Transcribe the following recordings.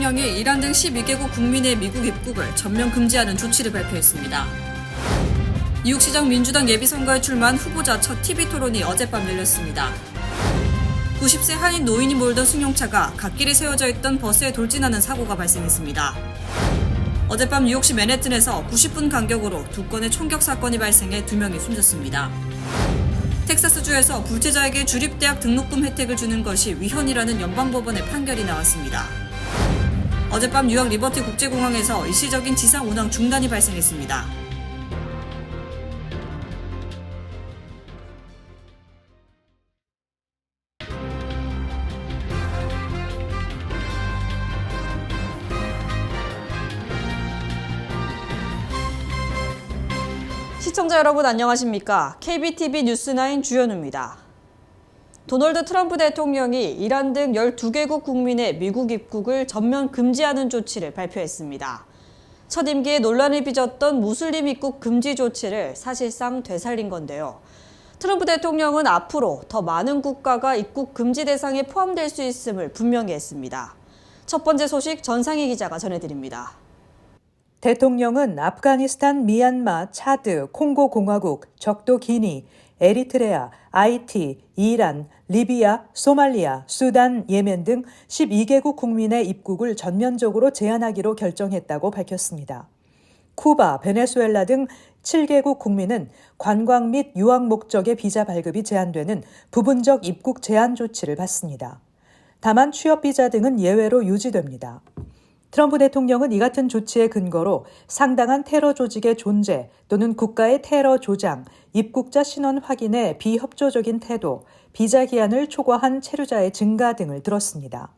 대통령이 이란 등 12개국 국민의 미국 입국을 전면 금지하는 조치를 발표했습니다. 뉴욕시장 민주당 예비선거에 출마한 후보자 첫 TV 토론이 어젯밤 열렸습니다. 90세 한인 노인이 몰던 승용차가 갓길에 세워져 있던 버스에 돌진하는 사고가 발생했습니다. 어젯밤 뉴욕시 맨해튼에서 90분 간격으로 2건의 총격 사건이 발생해 2명이 숨졌습니다. 텍사스주에서 불체자에게 주립대학 등록금 혜택을 주는 것이 위헌이라는 연방법원의 판결이 나왔습니다. 어젯밤 뉴욕 리버티 국제공항에서 일시적인 지상 운항 중단이 발생했습니다. 시청자 여러분 안녕하십니까? KBTV 뉴스9 주연우입니다. 도널드 트럼프 대통령이 이란 등 12개국 국민의 미국 입국을 전면 금지하는 조치를 발표했습니다. 첫 임기에 논란을 빚었던 무슬림 입국 금지 조치를 사실상 되살린 건데요. 트럼프 대통령은 앞으로 더 많은 국가가 입국 금지 대상에 포함될 수 있음을 분명히 했습니다. 첫 번째 소식 전상희 기자가 전해드립니다. 대통령은 아프가니스탄, 미얀마, 차드, 콩고 공화국, 적도 기니, 에리트레아, 아이티, 이란, 리비아, 소말리아, 수단, 예멘 등 12개국 국민의 입국을 전면적으로 제한하기로 결정했다고 밝혔습니다. 쿠바, 베네수엘라 등 7개국 국민은 관광 및 유학 목적의 비자 발급이 제한되는 부분적 입국 제한 조치를 받습니다. 다만 취업 비자 등은 예외로 유지됩니다. 트럼프 대통령은 이 같은 조치의 근거로 상당한 테러 조직의 존재 또는 국가의 테러 조장, 입국자 신원 확인의 비협조적인 태도, 비자 기한을 초과한 체류자의 증가 등을 들었습니다.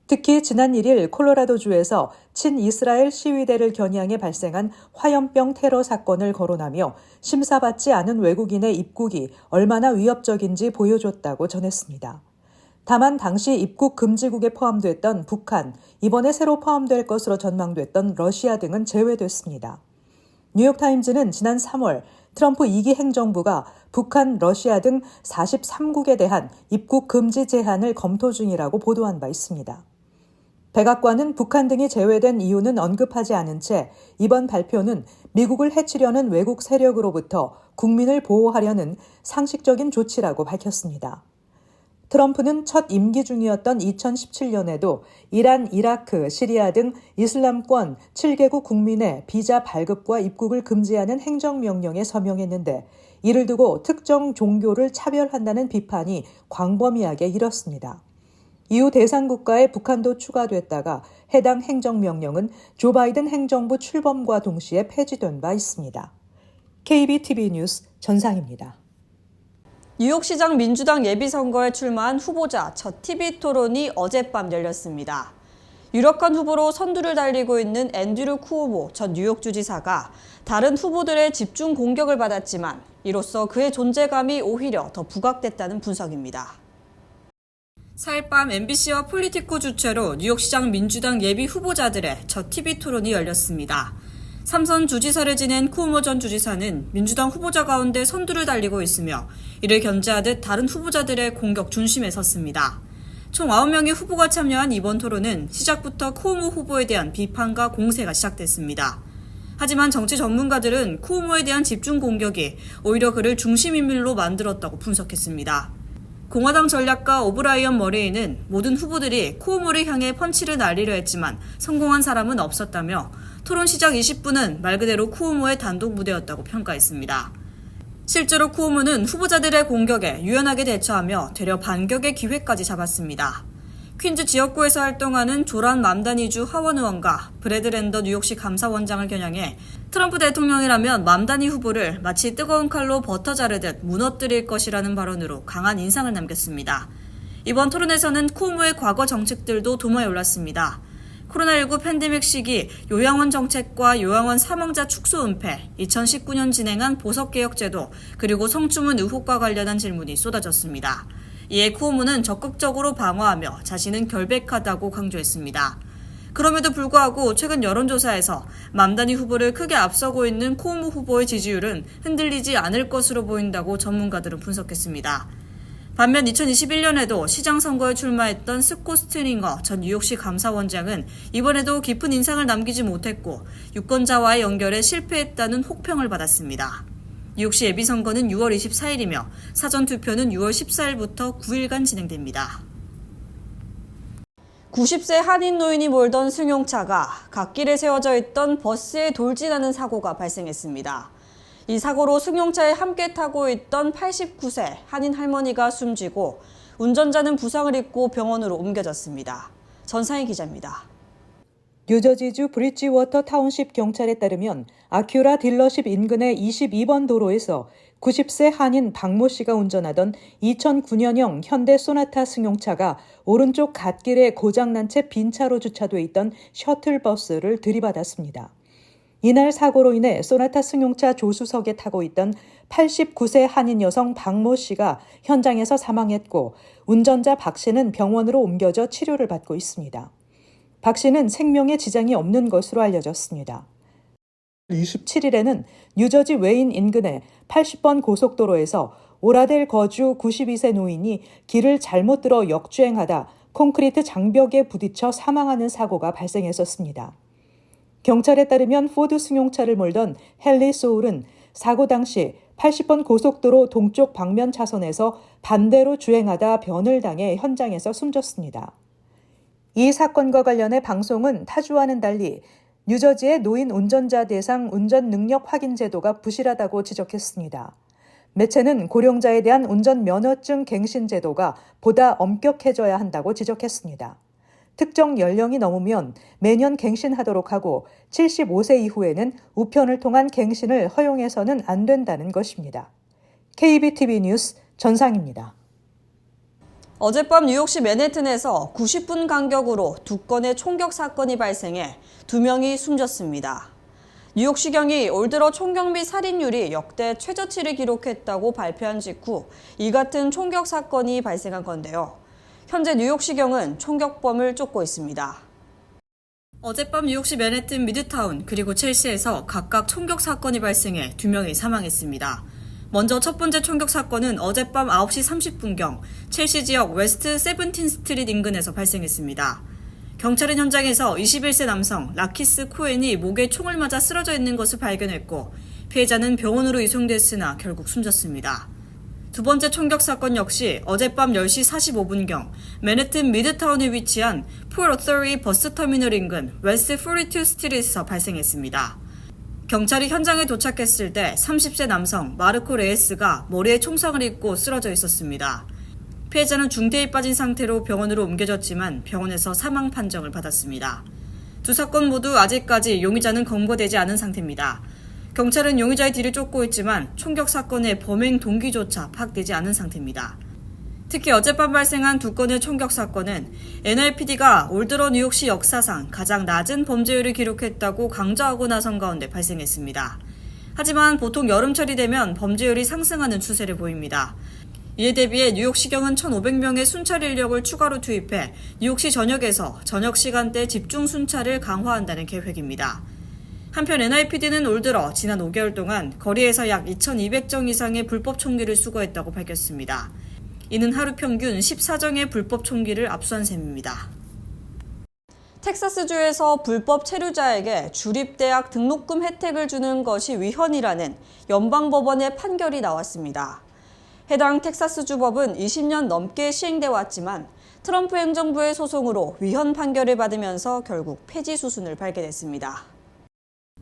특히 지난 1일 콜로라도주에서 친이스라엘 시위대를 겨냥해 발생한 화염병 테러 사건을 거론하며 심사받지 않은 외국인의 입국이 얼마나 위협적인지 보여줬다고 전했습니다. 다만 당시 입국 금지국에 포함됐던 북한, 이번에 새로 포함될 것으로 전망됐던 러시아 등은 제외됐습니다. 뉴욕타임즈는 지난 3월 트럼프 2기 행정부가 북한, 러시아 등 43국에 대한 입국 금지 제한을 검토 중이라고 보도한 바 있습니다. 백악관은 북한 등이 제외된 이유는 언급하지 않은 채 이번 발표는 미국을 해치려는 외국 세력으로부터 국민을 보호하려는 상식적인 조치라고 밝혔습니다. 트럼프는 첫 임기 중이었던 2017년에도 이란, 이라크, 시리아 등 이슬람권 7개국 국민의 비자 발급과 입국을 금지하는 행정명령에 서명했는데 이를 두고 특정 종교를 차별한다는 비판이 광범위하게 일었습니다. 이후 대상 국가에 북한도 추가됐다가 해당 행정명령은 조 바이든 행정부 출범과 동시에 폐지된 바 있습니다. KBTV 뉴스 전상입니다. 뉴욕시장 민주당 예비선거에 출마한 후보자 첫 TV토론이 어젯밤 열렸습니다. 유력한 후보로 선두를 달리고 있는 앤드류 쿠오모 전 뉴욕주지사가 다른 후보들의 집중 공격을 받았지만 이로써 그의 존재감이 오히려 더 부각됐다는 분석입니다. 4일 밤 MBC와 폴리티코 주최로 뉴욕시장 민주당 예비 후보자들의 첫 TV토론이 열렸습니다. 3선 주지사를 지낸 쿠오모 전 주지사는 민주당 후보자 가운데 선두를 달리고 있으며 이를 견제하듯 다른 후보자들의 공격 중심에 섰습니다. 총 9명의 후보가 참여한 이번 토론은 시작부터 쿠오모 후보에 대한 비판과 공세가 시작됐습니다. 하지만 정치 전문가들은 쿠오모에 대한 집중 공격이 오히려 그를 중심인물로 만들었다고 분석했습니다. 공화당 전략가 오브라이언 머레이는 모든 후보들이 쿠오모를 향해 펀치를 날리려 했지만 성공한 사람은 없었다며 토론 시작 20분은 말 그대로 쿠오모의 단독 무대였다고 평가했습니다. 실제로 쿠오모는 후보자들의 공격에 유연하게 대처하며 되려 반격의 기회까지 잡았습니다. 퀸즈 지역구에서 활동하는 조란 맘다니주 하원 의원과 브래드 랜더 뉴욕시 감사원장을 겨냥해 트럼프 대통령이라면 맘다니 후보를 마치 뜨거운 칼로 버터 자르듯 무너뜨릴 것이라는 발언으로 강한 인상을 남겼습니다. 이번 토론에서는 쿠오모의 과거 정책들도 도마에 올랐습니다. 코로나19 팬데믹 시기 요양원 정책과 요양원 사망자 축소 은폐, 2019년 진행한 보석개혁제도, 그리고 성추문 의혹과 관련한 질문이 쏟아졌습니다. 이에 쿠오모는 적극적으로 방어하며 자신은 결백하다고 강조했습니다. 그럼에도 불구하고 최근 여론조사에서 맘다니 후보를 크게 앞서고 있는 쿠오모 후보의 지지율은 흔들리지 않을 것으로 보인다고 전문가들은 분석했습니다. 반면 2021년에도 시장 선거에 출마했던 스콧 스트링거 전 뉴욕시 감사원장은 이번에도 깊은 인상을 남기지 못했고 유권자와의 연결에 실패했다는 혹평을 받았습니다. 뉴욕시 예비선거는 6월 24일이며 사전투표는 6월 14일부터 9일간 진행됩니다. 90세 한인 노인이 몰던 승용차가 갓길에 세워져 있던 버스에 돌진하는 사고가 발생했습니다. 이 사고로 승용차에 함께 타고 있던 89세 한인 할머니가 숨지고 운전자는 부상을 입고 병원으로 옮겨졌습니다. 전상희 기자입니다. 뉴저지주 브릿지워터 타운십 경찰에 따르면 아큐라 딜러십 인근의 22번 도로에서 90세 한인 박모 씨가 운전하던 2009년형 현대 소나타 승용차가 오른쪽 갓길에 고장난 채 빈 차로 주차돼 있던 셔틀버스를 들이받았습니다. 이날 사고로 인해 소나타 승용차 조수석에 타고 있던 89세 한인 여성 박모 씨가 현장에서 사망했고 운전자 박 씨는 병원으로 옮겨져 치료를 받고 있습니다. 박 씨는 생명에 지장이 없는 것으로 알려졌습니다. 27일에는 뉴저지 웨인 인근의 80번 고속도로에서 오라델 거주 92세 노인이 길을 잘못 들어 역주행하다 콘크리트 장벽에 부딪혀 사망하는 사고가 발생했었습니다. 경찰에 따르면 포드 승용차를 몰던 헨리 소울은 사고 당시 80번 고속도로 동쪽 방면 차선에서 반대로 주행하다 변을 당해 현장에서 숨졌습니다. 이 사건과 관련해 방송은 타주와는 달리 뉴저지의 노인 운전자 대상 운전 능력 확인 제도가 부실하다고 지적했습니다. 매체는 고령자에 대한 운전 면허증 갱신 제도가 보다 엄격해져야 한다고 지적했습니다. 특정 연령이 넘으면 매년 갱신하도록 하고 75세 이후에는 우편을 통한 갱신을 허용해서는 안 된다는 것입니다. KBTV 뉴스 전상입니다. 어젯밤 뉴욕시 맨해튼에서 90분 간격으로 2건의 총격 사건이 발생해 2명이 숨졌습니다. 뉴욕시경이 올 들어 총격 및 살인율이 역대 최저치를 기록했다고 발표한 직후 이 같은 총격 사건이 발생한 건데요. 현재 뉴욕시경은 총격범을 쫓고 있습니다. 어젯밤 뉴욕시 맨해튼 미드타운 그리고 첼시에서 각각 총격 사건이 발생해 2명이 사망했습니다. 먼저 첫 번째 총격 사건은 어젯밤 9시 30분경 첼시 지역 웨스트 세븐틴 스트리트 인근에서 발생했습니다. 경찰은 현장에서 21세 남성 라키스 코엔이 목에 총을 맞아 쓰러져 있는 것을 발견했고 피해자는 병원으로 이송됐으나 결국 숨졌습니다. 두 번째 총격 사건 역시 어젯밤 10시 45분경 맨해튼 미드타운에 위치한 폴 어서리 버스터미널 인근 웨스트 42 스트리트에서 발생했습니다. 경찰이 현장에 도착했을 때 30세 남성 마르코 레에스가 머리에 총상을 입고 쓰러져 있었습니다. 피해자는 중태에 빠진 상태로 병원으로 옮겨졌지만 병원에서 사망 판정을 받았습니다. 두 사건 모두 아직까지 용의자는 검거되지 않은 상태입니다. 경찰은 용의자의 뒤를 쫓고 있지만 총격 사건의 범행 동기조차 파악되지 않은 상태입니다. 특히 어젯밤 발생한 2건의 총격 사건은 NYPD가 올 들어 뉴욕시 역사상 가장 낮은 범죄율을 기록했다고 강조하고 나선 가운데 발생했습니다. 하지만 보통 여름철이 되면 범죄율이 상승하는 추세를 보입니다. 이에 대비해 뉴욕시경은 1,500명의 순찰 인력을 추가로 투입해 뉴욕시 전역에서 저녁 시간대 집중 순찰을 강화한다는 계획입니다. 한편 NYPD는 올 들어 지난 5개월 동안 거리에서 약 2,200정 이상의 불법 총기를 수거했다고 밝혔습니다. 이는 하루 평균 14정의 불법 총기를 압수한 셈입니다. 텍사스주에서 불법 체류자에게 주립대학 등록금 혜택을 주는 것이 위헌이라는 연방법원의 판결이 나왔습니다. 해당 텍사스주 법은 20년 넘게 시행돼 왔지만 트럼프 행정부의 소송으로 위헌 판결을 받으면서 결국 폐지 수순을 밟게 됐습니다.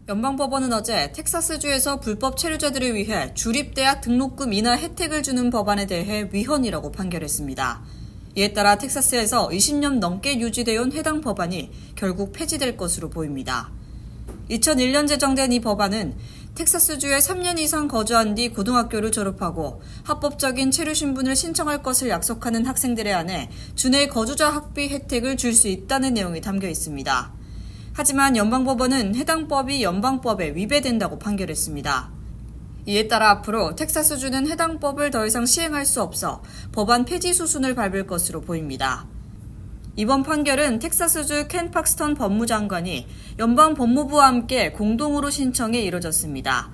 연방법원은 어제 텍사스주에서 불법 체류자들을 위해 주립대학 등록금 인하 혜택을 주는 법안에 대해 위헌이라고 판결했습니다. 이에 따라 텍사스에서 20년 넘게 유지되어 온 해당 법안이 결국 폐지될 것으로 보입니다. 2001년 제정된 이 법안은 텍사스주에 3년 이상 거주한 뒤 고등학교를 졸업하고 합법적인 체류 신분을 신청할 것을 약속하는 학생들에 한해 주내 거주자 학비 혜택을 줄 수 있다는 내용이 담겨 있습니다. 하지만 연방법원은 해당 법이 연방법에 위배된다고 판결했습니다. 이에 따라 앞으로 텍사스주는 해당 법을 더 이상 시행할 수 없어 법안 폐지 수순을 밟을 것으로 보입니다. 이번 판결은 텍사스주 켄 팍스턴 법무장관이 연방법무부와 함께 공동으로 신청해 이뤄졌습니다.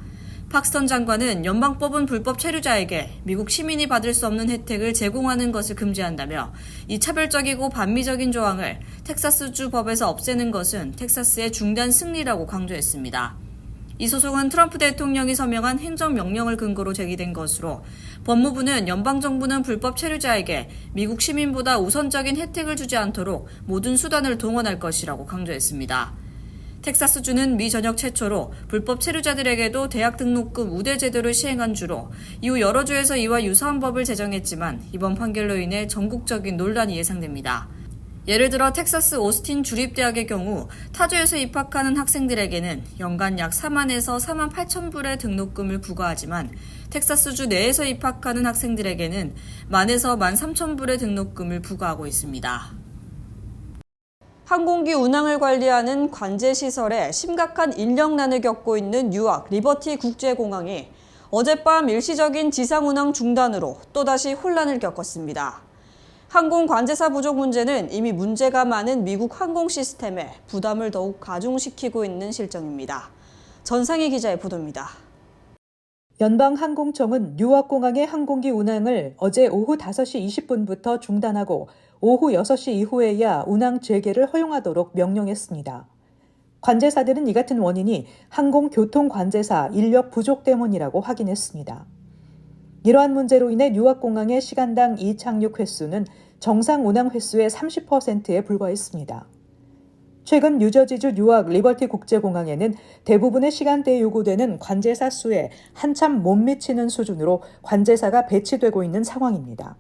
팍스턴 장관은 연방법은 불법 체류자에게 미국 시민이 받을 수 없는 혜택을 제공하는 것을 금지한다며 이 차별적이고 반미적인 조항을 텍사스주 법에서 없애는 것은 텍사스의 중대한 승리라고 강조했습니다. 이 소송은 트럼프 대통령이 서명한 행정명령을 근거로 제기된 것으로 법무부는 연방정부는 불법 체류자에게 미국 시민보다 우선적인 혜택을 주지 않도록 모든 수단을 동원할 것이라고 강조했습니다. 텍사스주는 미 전역 최초로 불법 체류자들에게도 대학 등록금 우대 제도를 시행한 주로 이후 여러 주에서 이와 유사한 법을 제정했지만 이번 판결로 인해 전국적인 논란이 예상됩니다. 예를 들어 텍사스 오스틴 주립대학의 경우 타주에서 입학하는 학생들에게는 연간 약 4만에서 4만 8천 불의 등록금을 부과하지만 텍사스주 내에서 입학하는 학생들에게는 만에서 1만 3천 불의 등록금을 부과하고 있습니다. 항공기 운항을 관리하는 관제시설에 심각한 인력난을 겪고 있는 뉴욕 리버티 국제공항이 어젯밤 일시적인 지상운항 중단으로 또다시 혼란을 겪었습니다. 항공 관제사 부족 문제는 이미 문제가 많은 미국 항공 시스템에 부담을 더욱 가중시키고 있는 실정입니다. 전상희 기자의 보도입니다. 연방항공청은 뉴욕공항의 항공기 운항을 어제 오후 5시 20분부터 중단하고 오후 6시 이후에야 운항 재개를 허용하도록 명령했습니다. 관제사들은 이 같은 원인이 항공교통관제사 인력 부족 때문이라고 확인했습니다. 이러한 문제로 인해 뉴욕공항의 시간당 이착륙 횟수는 정상 운항 횟수의 30%에 불과했습니다. 최근 뉴저지주 뉴욕 리버티 국제공항에는 대부분의 시간대에 요구되는 관제사 수에 한참 못 미치는 수준으로 관제사가 배치되고 있는 상황입니다.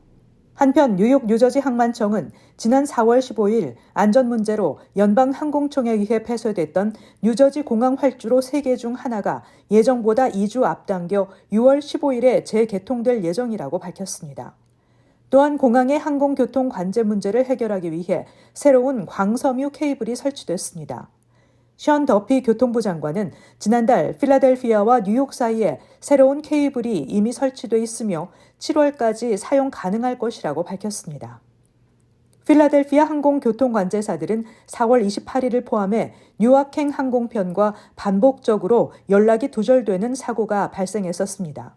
한편 뉴욕 뉴저지 항만청은 지난 4월 15일 안전 문제로 연방항공청에 의해 폐쇄됐던 뉴저지 공항 활주로 3개 중 하나가 예정보다 2주 앞당겨 6월 15일에 재개통될 예정이라고 밝혔습니다. 또한 공항의 항공교통 관제 문제를 해결하기 위해 새로운 광섬유 케이블이 설치됐습니다. 션 더피 교통부 장관은 지난달 필라델피아와 뉴욕 사이에 새로운 케이블이 이미 설치돼 있으며 7월까지 사용 가능할 것이라고 밝혔습니다. 필라델피아 항공교통관제사들은 4월 28일을 포함해 뉴아행 항공편과 반복적으로 연락이 두절되는 사고가 발생했었습니다.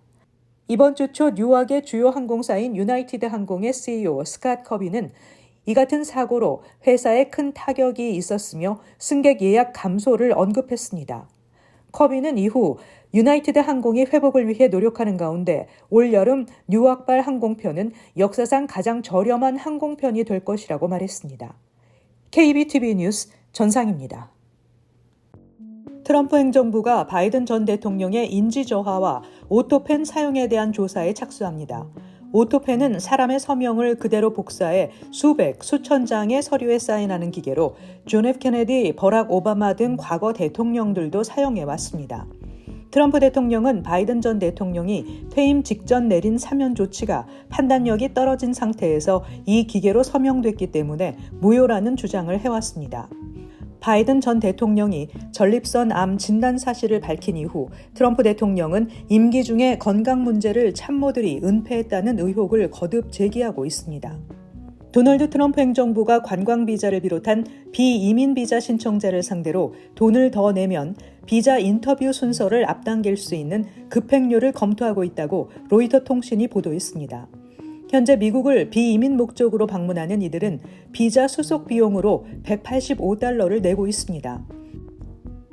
이번 주 초 뉴욕의 주요 항공사인 유나이티드 항공의 CEO 스캇 커비는 이 같은 사고로 회사에 큰 타격이 있었으며 승객 예약 감소를 언급했습니다. 커비는 이후 유나이티드 항공이 회복을 위해 노력하는 가운데 올 여름 뉴욕발 항공편은 역사상 가장 저렴한 항공편이 될 것이라고 말했습니다. KBTV 뉴스 전상입니다. 트럼프 행정부가 바이든 전 대통령의 인지 저하와 오토펜 사용에 대한 조사에 착수합니다. 오토펜은 사람의 서명을 그대로 복사해 수백, 수천 장의 서류에 사인하는 기계로 존 F 케네디, 버락 오바마 등 과거 대통령들도 사용해 왔습니다. 트럼프 대통령은 바이든 전 대통령이 퇴임 직전 내린 사면 조치가 판단력이 떨어진 상태에서 이 기계로 서명됐기 때문에 무효라는 주장을 해왔습니다. 바이든 전 대통령이 전립선 암 진단 사실을 밝힌 이후 트럼프 대통령은 임기 중에 건강 문제를 참모들이 은폐했다는 의혹을 거듭 제기하고 있습니다. 도널드 트럼프 행정부가 관광 비자를 비롯한 비이민 비자 신청자를 상대로 돈을 더 내면 비자 인터뷰 순서를 앞당길 수 있는 급행료를 검토하고 있다고 로이터 통신이 보도했습니다. 현재 미국을 비이민 목적으로 방문하는 이들은 비자 수속 비용으로 $185를 내고 있습니다.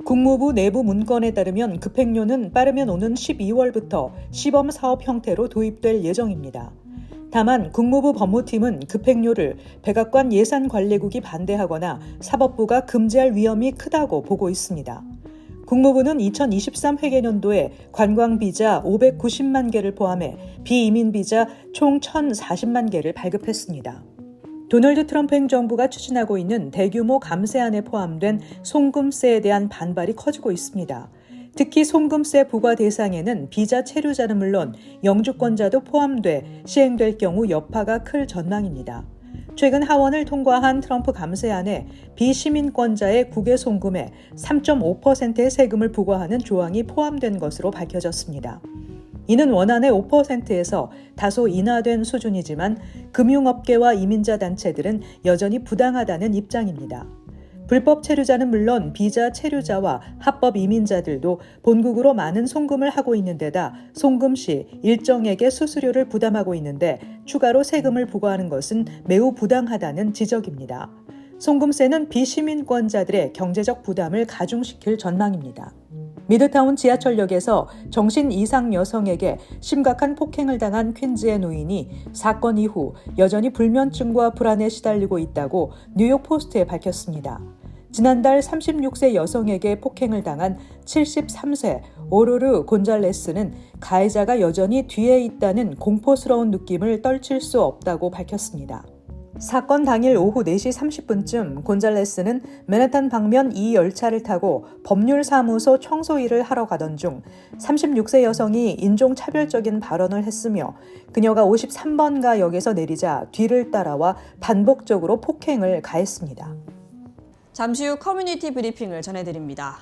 국무부 내부 문건에 따르면 급행료는 빠르면 오는 12월부터 시범 사업 형태로 도입될 예정입니다. 다만 국무부 법무팀은 급행료를 백악관 예산관리국이 반대하거나 사법부가 금지할 위험이 크다고 보고 있습니다. 국무부는 2023 회계년도에 관광비자 590만 개를 포함해 비이민 비자 총 1,040만 개를 발급했습니다. 도널드 트럼프 행정부가 추진하고 있는 대규모 감세안에 포함된 송금세에 대한 반발이 커지고 있습니다. 특히 송금세 부과 대상에는 비자 체류자는 물론 영주권자도 포함돼 시행될 경우 여파가 클 전망입니다. 최근 하원을 통과한 트럼프 감세안에 비시민권자의 국외 송금에 3.5%의 세금을 부과하는 조항이 포함된 것으로 밝혀졌습니다. 이는 원안의 5%에서 다소 인하된 수준이지만 금융업계와 이민자 단체들은 여전히 부당하다는 입장입니다. 불법 체류자는 물론 비자 체류자와 합법 이민자들도 본국으로 많은 송금을 하고 있는 데다 송금 시 일정액의 수수료를 부담하고 있는데 추가로 세금을 부과하는 것은 매우 부당하다는 지적입니다. 송금세는 비시민권자들의 경제적 부담을 가중시킬 전망입니다. 미드타운 지하철역에서 정신 이상 여성에게 심각한 폭행을 당한 퀸즈의 노인이 사건 이후 여전히 불면증과 불안에 시달리고 있다고 뉴욕 포스트에 밝혔습니다. 지난달 36세 여성에게 폭행을 당한 73세 오로르 곤잘레스는 가해자가 여전히 뒤에 있다는 공포스러운 느낌을 떨칠 수 없다고 밝혔습니다. 사건 당일 오후 4시 30분쯤 곤잘레스는 맨해튼 방면 2열차를 타고 법률사무소 청소 일을 하러 가던 중 36세 여성이 인종차별적인 발언을 했으며 그녀가 53번가 역에서 내리자 뒤를 따라와 반복적으로 폭행을 가했습니다. 잠시 후 커뮤니티 브리핑을 전해드립니다.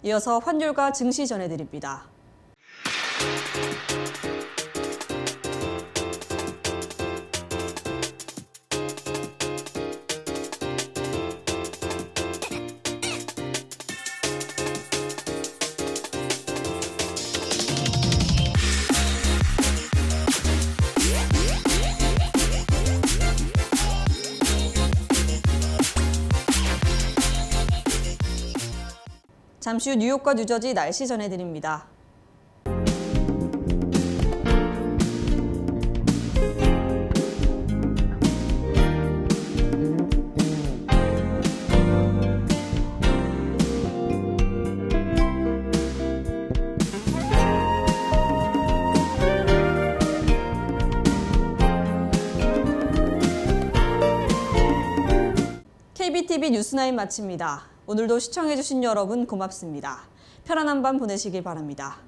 이어서 환율과 증시 전해드립니다. 잠시 후 뉴욕과 뉴저지 날씨 전해드립니다. KBTV 뉴스9 마칩니다. 오늘도 시청해주신 여러분 고맙습니다. 편안한 밤 보내시길 바랍니다.